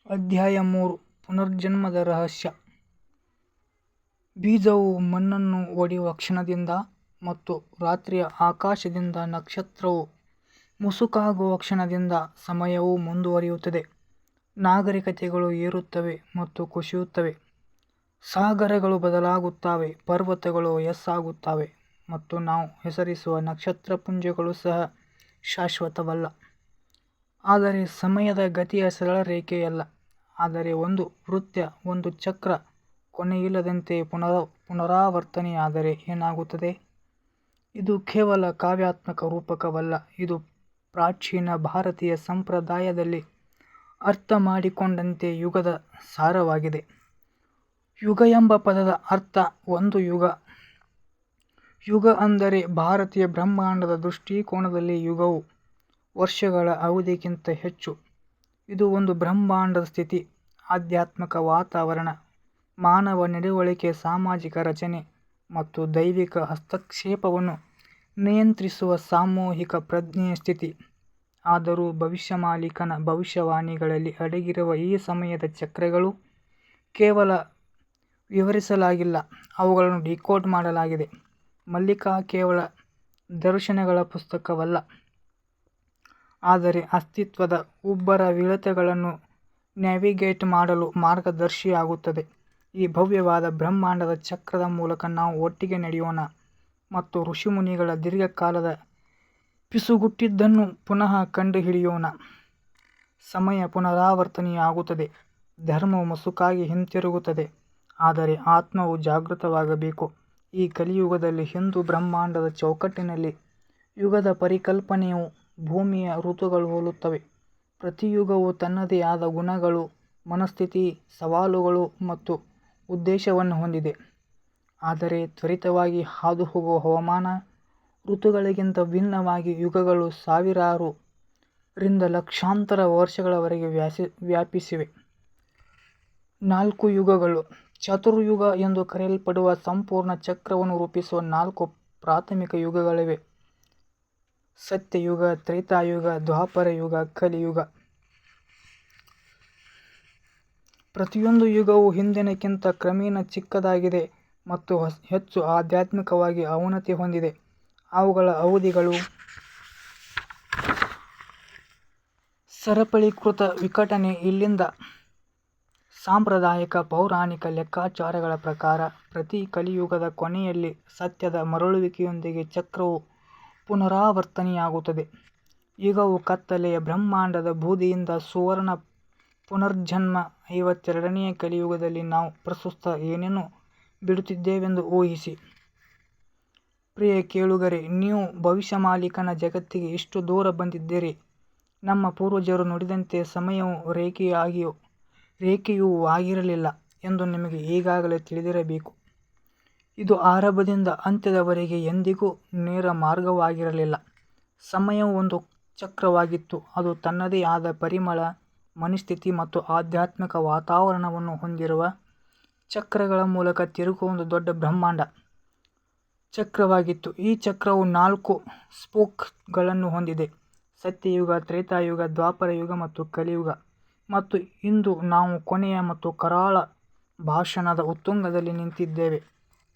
ಅಧ್ಯಾಯ 3 ಪುನರ್ಜನ್ಮದ ರಹಸ್ಯ. ಬೀಜವು ಮಣ್ಣನ್ನು ಒಡೆಯುವ ಕ್ಷಣದಿಂದ ಮತ್ತು ರಾತ್ರಿಯ ಆಕಾಶದಿಂದ ನಕ್ಷತ್ರವು ಮುಸುಕಾಗುವ ಕ್ಷಣದಿಂದ ಸಮಯವು ಮುಂದುವರಿಯುತ್ತದೆ. ನಾಗರಿಕತೆಗಳು ಏರುತ್ತವೆ ಮತ್ತು ಕುಸಿಯುತ್ತವೆ, ಸಾಗರಗಳು ಬದಲಾಗುತ್ತವೆ, ಪರ್ವತಗಳು ವಯಸ್ಸಾಗುತ್ತವೆ ಮತ್ತು ನಾವು ಹೆಸರಿಸುವ ನಕ್ಷತ್ರಪುಂಜಗಳು ಸಹ ಶಾಶ್ವತವಲ್ಲ. ಆದರೆ ಸಮಯದ ಗತಿಯ ಸರಳ ರೇಖೆಯಲ್ಲ, ಆದರೆ ಒಂದು ವೃತ್ತ, ಒಂದು ಚಕ್ರ ಕೊನೆಯಿಲ್ಲದಂತೆ ಪುನರಾವರ್ತನೆಯಾದರೆ ಏನಾಗುತ್ತದೆ? ಇದು ಕೇವಲ ಕಾವ್ಯಾತ್ಮಕ ರೂಪಕವಲ್ಲ, ಇದು ಪ್ರಾಚೀನ ಭಾರತೀಯ ಸಂಪ್ರದಾಯದಲ್ಲಿ ಅರ್ಥಮಾಡಿಕೊಂಡಂತೆ ಯುಗದ ಸಾರವಾಗಿದೆ. ಯುಗ ಎಂಬ ಪದದ ಅರ್ಥ ಒಂದು ಯುಗ. ಯುಗ ಅಂದರೆ ಭಾರತೀಯ ಬ್ರಹ್ಮಾಂಡದ ದೃಷ್ಟಿಕೋನದಲ್ಲಿ ಯುಗವು ವರ್ಷಗಳ ಅವಧಿಗಿಂತ ಹೆಚ್ಚು. ಇದು ಒಂದು ಬ್ರಹ್ಮಾಂಡದ ಸ್ಥಿತಿ, ಆಧ್ಯಾತ್ಮಿಕ ವಾತಾವರಣ, ಮಾನವ ನಡವಳಿಕೆ, ಸಾಮಾಜಿಕ ರಚನೆ ಮತ್ತು ದೈವಿಕ ಹಸ್ತಕ್ಷೇಪವನ್ನು ನಿಯಂತ್ರಿಸುವ ಸಾಮೂಹಿಕ ಪ್ರಜ್ಞೆಯ ಸ್ಥಿತಿ. ಆದರೂ ಭವಿಷ್ಯಮಾಲಿಕನ ಭವಿಷ್ಯವಾಣಿಗಳಲ್ಲಿ ಅಡಗಿರುವ ಈ ಸಮಯದ ಚಕ್ರಗಳು ಕೇವಲ ವಿವರಿಸಲಾಗಿಲ್ಲ, ಅವುಗಳನ್ನು ಡಿಕೋಡ್ ಮಾಡಲಾಗಿದೆ. ಮಲ್ಲಿಕಾ ಕೇವಲ ದರ್ಶನಗಳ ಪುಸ್ತಕವಲ್ಲ, ಆದರೆ ಅಸ್ತಿತ್ವದ ಉಬ್ಬರವಿಳಿತಗಳನ್ನು ನ್ಯಾವಿಗೇಟ್ ಮಾಡಲು ಮಾರ್ಗದರ್ಶಿಯಾಗುತ್ತದೆ. ಈ ಭವ್ಯವಾದ ಬ್ರಹ್ಮಾಂಡದ ಚಕ್ರದ ಮೂಲಕ ನಾವು ಒಟ್ಟಿಗೆ ನಡೆಯೋಣ ಮತ್ತು ಋಷಿಮುನಿಗಳ ದೀರ್ಘಕಾಲದ ಪಿಸುಗುಟ್ಟಿದ್ದನ್ನು ಪುನಃ ಕಂಡುಹಿಡಿಯೋಣ. ಸಮಯ ಪುನರಾವರ್ತನೆಯಾಗುತ್ತದೆ, ಧರ್ಮವು ಮಸುಕಾಗಿ ಹಿಂತಿರುಗುತ್ತದೆ, ಆದರೆ ಆತ್ಮವು ಜಾಗೃತವಾಗಬೇಕು. ಈ ಕಲಿಯುಗದಲ್ಲಿ ಹಿಂದೂ ಬ್ರಹ್ಮಾಂಡದ ಚೌಕಟ್ಟಿನಲ್ಲಿ ಯುಗದ ಪರಿಕಲ್ಪನೆಯು ಭೂಮಿಯ ಋತುಗಳು ಹೋಲುತ್ತವೆ. ಪ್ರತಿ ಯುಗವು ತನ್ನದೇ ಆದ ಗುಣಗಳು, ಮನಸ್ಥಿತಿ, ಸವಾಲುಗಳು ಮತ್ತು ಉದ್ದೇಶವನ್ನು ಹೊಂದಿದೆ. ಆದರೆ ತ್ವರಿತವಾಗಿ ಹಾದುಹೋಗುವ ಹವಾಮಾನ ಋತುಗಳಿಗಿಂತ ಭಿನ್ನವಾಗಿ, ಯುಗಗಳು ಸಾವಿರಾರು ರಿಂದ ಲಕ್ಷಾಂತರ ವರ್ಷಗಳವರೆಗೆ ವ್ಯಾಪಿಸಿವೆ. 4 ಯುಗಗಳು. ಚತುರ್ಯುಗ ಎಂದು ಕರೆಯಲ್ಪಡುವ ಸಂಪೂರ್ಣ ಚಕ್ರವನ್ನು ರೂಪಿಸುವ 4 ಪ್ರಾಥಮಿಕ ಯುಗಗಳಿವೆ: ಸತ್ಯಯುಗ, ತ್ರೇತಾಯುಗ, ದ್ವಾಪರಯುಗ, ಕಲಿಯುಗ. ಪ್ರತಿಯೊಂದು ಯುಗವು ಹಿಂದಿನದಕ್ಕಿಂತ ಕ್ರಮೇಣ ಚಿಕ್ಕದಾಗಿದೆ ಮತ್ತು ಹೆಚ್ಚು ಆಧ್ಯಾತ್ಮಿಕವಾಗಿ ಔನ್ನತ್ಯ ಹೊಂದಿದೆ. ಅವುಗಳ ಅವಧಿಗಳು ಸರಪಳೀಕೃತ ವಿಘಟನೆ ಇಲ್ಲಿದೆ. ಸಾಂಪ್ರದಾಯಿಕ ಪೌರಾಣಿಕ ಲೆಕ್ಕಾಚಾರಗಳ ಪ್ರಕಾರ, ಪ್ರತಿ ಕಲಿಯುಗದ ಕೊನೆಯಲ್ಲಿ ಸತ್ಯದ ಮರಳುವಿಕೆಯೊಂದಿಗೆ ಚಕ್ರವು ಪುನರಾವರ್ತನೆಯಾಗುತ್ತದೆ. ಯುಗವು ಕತ್ತಲೆಯ ಬ್ರಹ್ಮಾಂಡದ ಬೂದಿಯಿಂದ ಸುವರ್ಣ ಪುನರ್ಜನ್ಮ. 52ನೇ ಕಲಿಯುಗದಲ್ಲಿ ನಾವು ಪ್ರಸ್ತುತ ಏನನ್ನು ಬಿಡುತ್ತಿದ್ದೇವೆಂದು ಊಹಿಸಿ. ಪ್ರಿಯ ಕೇಳುಗರೆ, ನೀವು ಭವಿಷ್ಯಮಾಲಿಕನ ಜಗತ್ತಿಗೆ ಎಷ್ಟು ದೂರ ಬಂದಿದ್ದೀರಿ? ನಮ್ಮ ಪೂರ್ವಜರು ನುಡಿದಂತೆ ಸಮಯವು ರೇಖೆಯೂ ಆಗಿರಲಿಲ್ಲ ಎಂದು ನಿಮಗೆ ಈಗಾಗಲೇ ತಿಳಿದಿರಬೇಕು. ಇದು ಆರಂಭದಿಂದ ಅಂತ್ಯದವರೆಗೆ ಎಂದಿಗೂ ನೇರ ಮಾರ್ಗವಾಗಿರಲಿಲ್ಲ. ಸಮಯವು ಒಂದು ಚಕ್ರವಾಗಿತ್ತು, ಅದು ತನ್ನದೇ ಆದ ಪರಿಮಳ, ಮನಸ್ಥಿತಿ ಮತ್ತು ಆಧ್ಯಾತ್ಮಿಕ ವಾತಾವರಣವನ್ನು ಹೊಂದಿರುವ ಚಕ್ರಗಳ ಮೂಲಕ ತಿರುಗುವ ಒಂದು ದೊಡ್ಡ ಬ್ರಹ್ಮಾಂಡ ಚಕ್ರವಾಗಿತ್ತು. ಈ ಚಕ್ರವು 4 ಸ್ಪೋಕ್ಗಳನ್ನು ಹೊಂದಿದೆ: ಸತ್ಯಯುಗ, ತ್ರೇತಾಯುಗ, ದ್ವಾಪರಯುಗ ಮತ್ತು ಕಲಿಯುಗ. ಮತ್ತು ಇಂದು ನಾವು ಕೊನೆಯ ಮತ್ತು ಕರಾಳ ಭಾಷಣದ ಉತ್ತುಂಗದಲ್ಲಿ ನಿಂತಿದ್ದೇವೆ.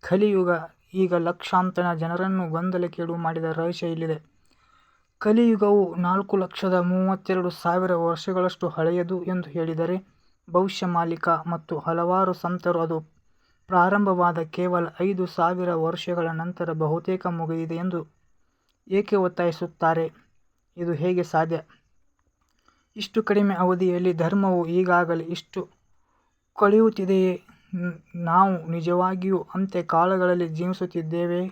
ಕಲಿಯುಗ. ಈಗ ಲಕ್ಷಾಂತರ ಜನರನ್ನು ಗೊಂದಲಕ್ಕೀಡು ಮಾಡಿದ ರಹಸ್ಯ ಇಲ್ಲಿದೆ. ಕಲಿಯುಗವು 4,32,000 ವರ್ಷಗಳಷ್ಟು ಹಳೆಯದು ಎಂದು ಹೇಳಿದರೆ, ಭವಿಷ್ಯಮಾಲಿಕ ಮತ್ತು ಹಲವಾರು ಸಂತರು ಅದು ಪ್ರಾರಂಭವಾದ ಕೇವಲ 5,000 ವರ್ಷಗಳ ನಂತರ ಬಹುತೇಕ ಮುಗಿದಿದೆ ಎಂದು ಏಕೆ ಒತ್ತಾಯಿಸುತ್ತಾರೆ? ಇದು ಹೇಗೆ ಸಾಧ್ಯ? ಇಷ್ಟು ಕಡಿಮೆ ಅವಧಿಯಲ್ಲಿ ಧರ್ಮವು ಈಗಾಗಲೇ ಇಷ್ಟು ಕಳೆಯುತ್ತಿದೆಯೇ? ನಾವು ನಿಜವಾಗಿಯೂ ಅಂತ್ಯಕಾಲಗಳಲ್ಲಿ ಜೀವಿಸುತ್ತಿದ್ದೇವೆಯೇ,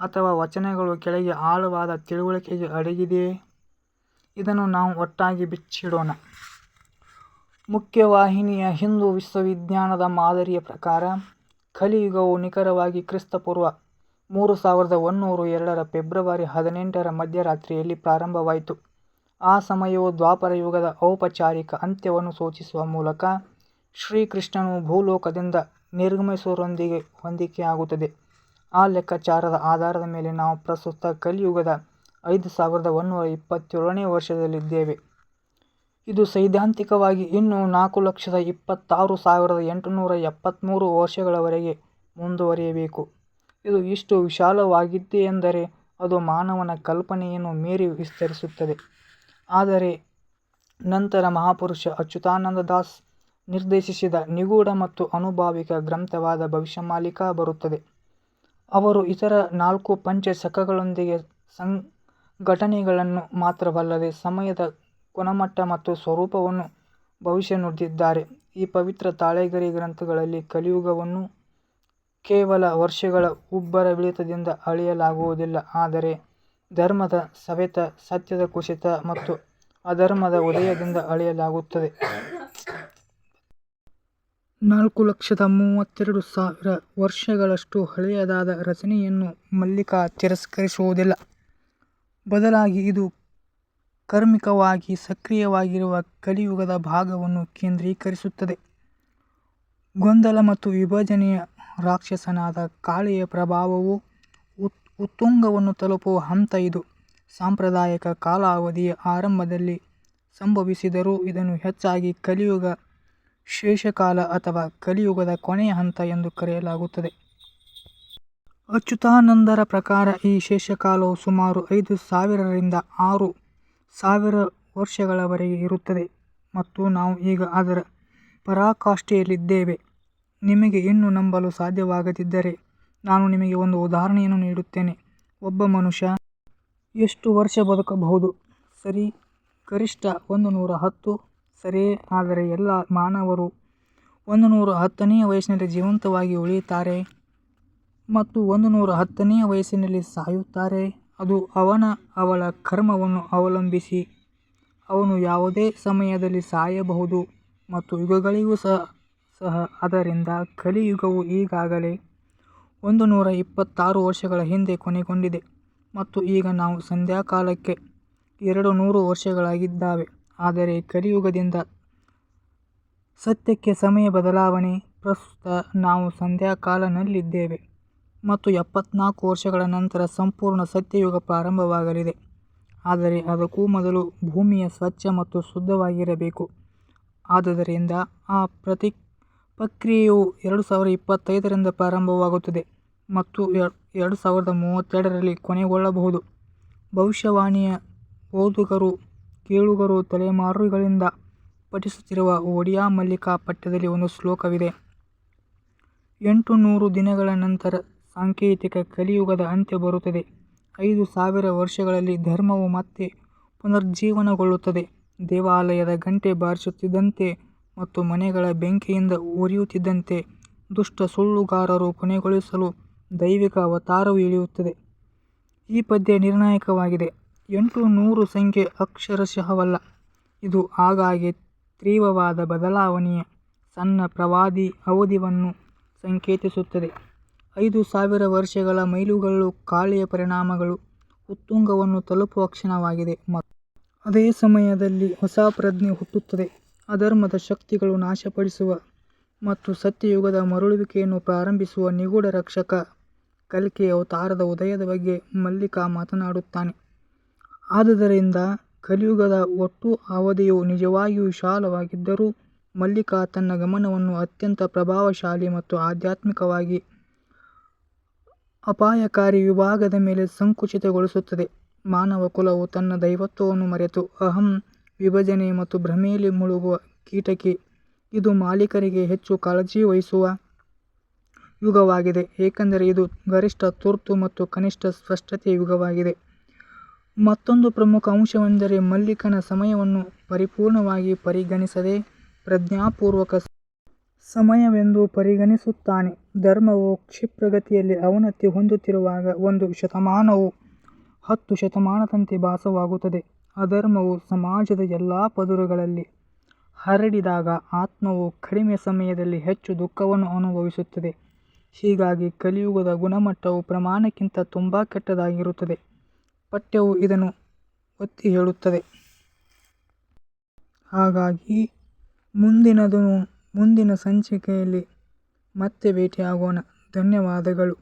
ಅಥವಾ ವಚನಗಳು ಕೆಳಗೆ ಆಳವಾದ ತಿಳುವಳಿಕೆಗೆ ಅಡಗಿದೆಯೇ? ಇದನ್ನು ನಾವು ಒಟ್ಟಾಗಿ ಬಿಚ್ಚಿಡೋಣ. ಮುಖ್ಯವಾಹಿನಿಯ ಹಿಂದೂ ವಿಶ್ವವಿಜ್ಞಾನದ ಮಾದರಿಯ ಪ್ರಕಾರ, ಕಲಿಯುಗವು ನಿಖರವಾಗಿ ಕ್ರಿಸ್ತಪೂರ್ವ 3102 ಫೆಬ್ರವರಿ 18ರ ಮಧ್ಯರಾತ್ರಿಯಲ್ಲಿ ಪ್ರಾರಂಭವಾಯಿತು. ಆ ಸಮಯವು ದ್ವಾಪರಯುಗದ ಔಪಚಾರಿಕ ಅಂತ್ಯವನ್ನು ಸೂಚಿಸುವ ಮೂಲಕ ಶ್ರೀಕೃಷ್ಣನು ಭೂಲೋಕದಿಂದ ನಿರ್ಗಮಿಸುವುದರೊಂದಿಗೆ ಹೊಂದಿಕೆಯಾಗುತ್ತದೆ. ಆ ಲೆಕ್ಕಾಚಾರದ ಆಧಾರದ ಮೇಲೆ ನಾವು ಪ್ರಸ್ತುತ ಕಲಿಯುಗದ 5127ನೇ ವರ್ಷದಲ್ಲಿದ್ದೇವೆ. ಇದು ಸೈದ್ಧಾಂತಿಕವಾಗಿ ಇನ್ನೂ 4,26,873 ವರ್ಷಗಳವರೆಗೆ ಮುಂದುವರಿಯಬೇಕು. ಇದು ಇಷ್ಟು ವಿಶಾಲವಾಗಿದೆಯೆಂದರೆ ಅದು ಮಾನವನ ಕಲ್ಪನೆಯನ್ನು ಮೀರಿ ವಿಸ್ತರಿಸುತ್ತದೆ. ಆದರೆ ನಂತರ ಮಹಾಪುರುಷ ಅಚ್ಯುತಾನಂದ ದಾಸ್ ನಿರ್ದೇಶಿಸಿದ ನಿಗೂಢ ಮತ್ತು ಅನುಭಾವಿಕ ಗ್ರಂಥವಾದ ಭವಿಷ್ಯಮಾಲಿಕಾ ಬರುತ್ತದೆ. ಅವರು ಇತರ 4 ಪಂಚಶಕಗಳೊಂದಿಗೆ ಘಟನೆಗಳನ್ನು ಮಾತ್ರವಲ್ಲದೆ ಸಮಯದ ಗುಣಮಟ್ಟ ಮತ್ತು ಸ್ವರೂಪವನ್ನು ಭವಿಷ್ಯ ನುಡಿದಿದ್ದಾರೆ. ಈ ಪವಿತ್ರ ತಾಳೆಗರಿ ಗ್ರಂಥಗಳಲ್ಲಿ ಕಲಿಯುಗವನ್ನು ಕೇವಲ ವರ್ಷಗಳ ಉಬ್ಬರವಿಳಿತದಿಂದ ಅಳೆಯಲಾಗುವುದಿಲ್ಲ, ಆದರೆ ಧರ್ಮದ ಸವೆತ, ಸತ್ಯದ ಕುಸಿತ ಮತ್ತು ಅಧರ್ಮದ ಉದಯದಿಂದ ಅಳೆಯಲಾಗುತ್ತದೆ. 4,32,000 ವರ್ಷಗಳಷ್ಟು ಹಳೆಯದಾದ ರಚನೆಯನ್ನು ಮಲ್ಲಿಕಾ ತಿರಸ್ಕರಿಸುವುದಿಲ್ಲ. ಬದಲಾಗಿ ಇದು ಕಾರ್ಮಿಕವಾಗಿ ಸಕ್ರಿಯವಾಗಿರುವ ಕಲಿಯುಗದ ಭಾಗವನ್ನು ಕೇಂದ್ರೀಕರಿಸುತ್ತದೆ. ಗೊಂದಲ ಮತ್ತು ವಿಭಜನೆಯ ರಾಕ್ಷಸನಾದ ಕಾಳೆಯ ಪ್ರಭಾವವು ಉತ್ತುಂಗವನ್ನು ತಲುಪುವ ಹಂತ ಇದು. ಸಾಂಪ್ರದಾಯಿಕ ಕಾಲಾವಧಿಯ ಆರಂಭದಲ್ಲಿ ಸಂಭವಿಸಿದರೂ ಇದನ್ನು ಹೆಚ್ಚಾಗಿ ಕಲಿಯುಗ ಶೇಷಕಾಲ ಅಥವಾ ಕಲಿಯುಗದ ಕೊನೆಯ ಹಂತ ಎಂದು ಕರೆಯಲಾಗುತ್ತದೆ. ಅಚ್ಯುತಾನಂದರ ಪ್ರಕಾರ ಈ ಶೇಷಕಾಲವು ಸುಮಾರು 5,000 ರಿಂದ 6,000 ವರ್ಷಗಳವರೆಗೆ ಇರುತ್ತದೆ ಮತ್ತು ನಾವು ಈಗ ಅದರ ಪರಾಕಾಷ್ಠೆಯಲ್ಲಿದ್ದೇವೆ. ನಿಮಗೆ ಇನ್ನೂ ನಂಬಲು ಸಾಧ್ಯವಾಗದಿದ್ದರೆ ನಾನು ನಿಮಗೆ ಒಂದು ಉದಾಹರಣೆಯನ್ನು ನೀಡುತ್ತೇನೆ. ಒಬ್ಬ ಮನುಷ್ಯ ಎಷ್ಟು ವರ್ಷ ಬದುಕಬಹುದು? ಸರಿ, ಗರಿಷ್ಠ 110. ಸರಿಯೇ? ಆದರೆ ಎಲ್ಲ ಮಾನವರು 110ನೆಯ ವಯಸ್ಸಿನಲ್ಲಿ ಜೀವಂತವಾಗಿ ಉಳಿಯುತ್ತಾರೆ ಮತ್ತು 110ನೆಯ ವಯಸ್ಸಿನಲ್ಲಿ ಸಾಯುತ್ತಾರೆ. ಅದು ಅವಳ ಕರ್ಮವನ್ನು ಅವಲಂಬಿಸಿ ಅವನು ಯಾವುದೇ ಸಮಯದಲ್ಲಿ ಸಾಯಬಹುದು ಮತ್ತು ಯುಗಗಳಿಗೂ ಸಹ. ಆದ್ದರಿಂದ ಕಲಿಯುಗವು ಈಗಾಗಲೇ 126 ವರ್ಷಗಳ ಹಿಂದೆ ಕೊನೆಗೊಂಡಿದೆ ಮತ್ತು ಈಗ ನಾವು ಸಂಧ್ಯಾಕಾಲಕ್ಕೆ 200 ವರ್ಷಗಳಾಗಿದ್ದಾವೆ. ಆದರೆ ಕಲಿಯುಗದಿಂದ ಸತ್ಯಕ್ಕೆ ಸಮಯ ಬದಲಾವಣೆ. ಪ್ರಸ್ತುತ ನಾವು ಸಂಧ್ಯಾಕಾಲನಲ್ಲಿದ್ದೇವೆ ಮತ್ತು 74 ವರ್ಷಗಳ ನಂತರ ಸಂಪೂರ್ಣ ಸತ್ಯಯುಗ ಪ್ರಾರಂಭವಾಗಲಿದೆ. ಆದರೆ ಅದಕ್ಕೂ ಮೊದಲು ಭೂಮಿಯ ಸ್ವಚ್ಛ ಮತ್ತು ಶುದ್ಧವಾಗಿರಬೇಕು. ಆದುದರಿಂದ ಆ ಪ್ರಕ್ರಿಯೆಯು 2025 ರಿಂದ ಪ್ರಾರಂಭವಾಗುತ್ತದೆ ಮತ್ತು 2032ರಲ್ಲಿ ಕೊನೆಗೊಳ್ಳಬಹುದು. ಭವಿಷ್ಯವಾಣಿಯ ಓದುಗರು ಕೇಳುಗರು ತಲೆಮಾರುಗಳಿಂದ ಪಠಿಸುತ್ತಿರುವ ಒಡಿಯಾ ಮಲ್ಲಿಕಾ ಪಠ್ಯದಲ್ಲಿ ಒಂದು ಶ್ಲೋಕವಿದೆ. 800 ದಿನಗಳ ನಂತರ ಸಾಂಕೇತಿಕ ಕಲಿಯುಗದ ಅಂತ್ಯ ಬರುತ್ತದೆ. 5,000 ವರ್ಷಗಳಲ್ಲಿ ಧರ್ಮವು ಮತ್ತೆ ಪುನರುಜ್ಜೀವನಗೊಳ್ಳುತ್ತದೆ. ದೇವಾಲಯದ ಗಂಟೆ ಬಾರಿಸುತ್ತಿದ್ದಂತೆ ಮತ್ತು ಮನೆಗಳ ಬೆಂಕಿಯಿಂದ ಉರಿಯುತ್ತಿದ್ದಂತೆ ದುಷ್ಟ ಸುಳ್ಳುಗಾರರು ಕೊನೆಗೊಳಿಸಲು ದೈವಿಕ ಅವತಾರವು ಇಳಿಯುತ್ತದೆ. ಈ ಪದ್ಯ ನಿರ್ಣಾಯಕವಾಗಿದೆ. 800 ಸಂಖ್ಯೆ ಅಕ್ಷರಶಃವಲ್ಲ, ಇದು ಆಗಾಗ್ಗೆ ತೀವ್ರವಾದ ಬದಲಾವಣೆಯ ಸಣ್ಣ ಪ್ರವಾದಿ ಅವಧಿಯನ್ನು ಸಂಕೇತಿಸುತ್ತದೆ. 5,000 ವರ್ಷಗಳ ಮೈಲುಗಲ್ಲು ಕಾಳೆಯ ಪರಿಣಾಮಗಳು ಉತ್ತುಂಗವನ್ನು ತಲುಪುವ ಕ್ಷಣವಾಗಿದೆ ಮತ್ತು ಅದೇ ಸಮಯದಲ್ಲಿ ಹೊಸ ಪ್ರಜ್ಞೆ ಹುಟ್ಟುತ್ತದೆ. ಅಧರ್ಮದ ಶಕ್ತಿಗಳು ನಾಶಪಡಿಸುವ ಮತ್ತು ಸತ್ಯಯುಗದ ಮರಳುವಿಕೆಯನ್ನು ಪ್ರಾರಂಭಿಸುವ ನಿಗೂಢ ರಕ್ಷಕ ಕಲ್ಕಿಯ ಅವತಾರದ ಉದಯದ ಬಗ್ಗೆ ಮಲ್ಲಿಕಾ ಮಾತನಾಡುತ್ತಾನೆ. ಆದುದರಿಂದ ಕಲಿಯುಗದ ಒಟ್ಟು ಅವಧಿಯು ನಿಜವಾಗಿಯೂ ವಿಶಾಲವಾಗಿದ್ದರೂ ಮಲ್ಲಿಕಾ ತನ್ನ ಗಮನವನ್ನು ಅತ್ಯಂತ ಪ್ರಭಾವಶಾಲಿ ಮತ್ತು ಆಧ್ಯಾತ್ಮಿಕವಾಗಿ ಅಪಾಯಕಾರಿ ವಿಭಾಗದ ಮೇಲೆ ಸಂಕುಚಿತಗೊಳಿಸುತ್ತದೆ. ಮಾನವ ಕುಲವು ತನ್ನ ದೈವತ್ವವನ್ನು ಮರೆತು ಅಹಂ, ವಿಭಜನೆ ಮತ್ತು ಭ್ರಮೆಯಲ್ಲಿ ಮುಳುಗುವ ಕೀಟಕ್ಕೆ ಇದು ಮಾಲೀಕರಿಗೆ ಹೆಚ್ಚು ಕಾಳಜಿ ವಹಿಸುವ ಯುಗವಾಗಿದೆ, ಏಕೆಂದರೆ ಇದು ಗರಿಷ್ಠ ತುರ್ತು ಮತ್ತು ಕನಿಷ್ಠ ಸ್ಪಷ್ಟತೆಯ ಯುಗವಾಗಿದೆ. ಮತ್ತೊಂದು ಪ್ರಮುಖ ಅಂಶವೆಂದರೆ ಮಲ್ಲಿಕನ ಸಮಯವನ್ನು ಪರಿಪೂರ್ಣವಾಗಿ ಪರಿಗಣಿಸದೆ ಪ್ರಜ್ಞಾಪೂರ್ವಕ ಸಮಯವೆಂದು ಪರಿಗಣಿಸುತ್ತಾನೆ. ಧರ್ಮವು ಕ್ಷಿಪ್ರಗತಿಯಲ್ಲಿ ಅವನತಿ ಹೊಂದುತ್ತಿರುವಾಗ ಒಂದು ಶತಮಾನವು 10 ಶತಮಾನದಂತೆ ಭಾಸವಾಗುತ್ತದೆ. ಅಧರ್ಮವು ಸಮಾಜದ ಎಲ್ಲ ಪದರುಗಳಲ್ಲಿ ಹರಡಿದಾಗ ಆತ್ಮವು ಕಡಿಮೆ ಸಮಯದಲ್ಲಿ ಹೆಚ್ಚು ದುಃಖವನ್ನು ಅನುಭವಿಸುತ್ತದೆ. ಹೀಗಾಗಿ ಕಲಿಯುಗದ ಗುಣಮಟ್ಟವು ಪ್ರಮಾಣಕ್ಕಿಂತ ತುಂಬಾ ಕೆಟ್ಟದಾಗಿರುತ್ತದೆ. ಪಠ್ಯವು ಇದನ್ನು ಒತ್ತಿ ಹೇಳುತ್ತದೆ. ಹಾಗಾಗಿ ಮುಂದಿನ ಸಂಚಿಕೆಯಲ್ಲಿ ಮತ್ತೆ ಭೇಟಿಯಾಗೋಣ. ಧನ್ಯವಾದಗಳು.